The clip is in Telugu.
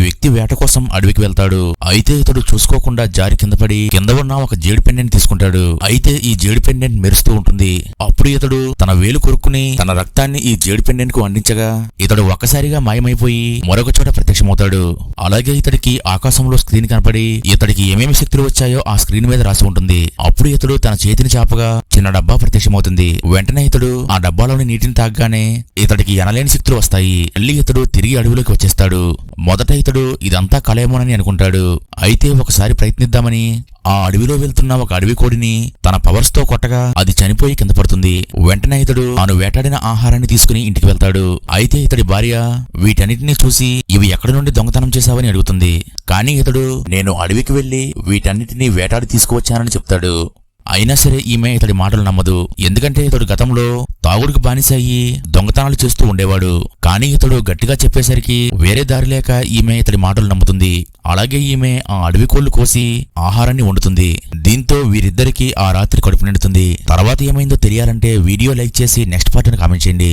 వ్యక్తి వేట కోసం అడవికి వెళ్తాడు. అయితే ఇతడు చూసుకోకుండా జారి కిందపడి కింద ఉన్న ఒక జేడు పెండెంట్ తీసుకుంటాడు. అయితే ఈ జేడు పెండెంట్ మెరుస్తూ ఉంటుంది. అప్పుడు ఇతడు తన వేలు కొరుక్కుని తన రక్తాన్ని ఈ జేడు పెండెంట్ కు అందించగా ఇతడు ఒక్కసారిగా మాయమైపోయి మరొక చోట ప్రత్యక్షమవుతాడు. అలాగే ఇతడికి ఆకాశంలో స్క్రీన్ కనపడి ఇతడికి ఏమేమి శక్తులు వచ్చాయో ఆ స్క్రీన్ మీద రాసి ఉంటుంది. అప్పుడు ఇతడు తన చేతిని చాపగా చిన్న డబ్బా ప్రత్యక్షమవుతుంది. వెంటనే ఇతడు ఆ డబ్బాలోని నీటిని తాగగానే ఇతడికి ఎనలేని శక్తులు వస్తాయి. మళ్ళీ ఇతడు తిరిగి అడవిలోకి వచ్చేస్తాడు. మొదట ఇతడు ఇదంతా కళేమోనని అనుకుంటాడు. అయితే ఒకసారి ప్రయత్నిద్దామని ఆ అడవిలో వెళ్తున్న ఒక అడవి కోడిని తన పవర్స్ తో కొట్టగా అది చనిపోయి కింద పడుతుంది. వెంటనే ఇతడు తాను వేటాడిన ఆహారాన్ని తీసుకుని ఇంటికి వెళ్తాడు. అయితే ఇతడి భార్య వీటన్నిటినీ చూసి ఇవి ఎక్కడి నుండి దొంగతనం చేశావని అడుగుతుంది. కానీ ఇతడు నేను అడవికి వెళ్లి వీటన్నిటినీ వేటాడి తీసుకువచ్చానని చెప్తాడు. అయినా సరే ఈమె ఇతడి మాటలు నమ్మదు. ఎందుకంటే ఇతడు గతంలో తాగుడికి బానిస అయ్యి దొంగతనాలు చేస్తూ ఉండేవాడు. కానీ ఇతడు గట్టిగా చెప్పేసరికి వేరే దారి లేక ఈమె ఇతడి మాటలు నమ్ముతుంది. అలాగే ఈమె ఆ అడవి కోళ్లు కోసి ఆహారాన్ని వండుతుంది. దీంతో వీరిద్దరికీ ఆ రాత్రి కడుపు నిండుతుంది. తర్వాత ఏమైందో తెలియాలంటే వీడియో లైక్ చేసి నెక్స్ట్ పార్ట్ అని కామెంట్ చేయండి.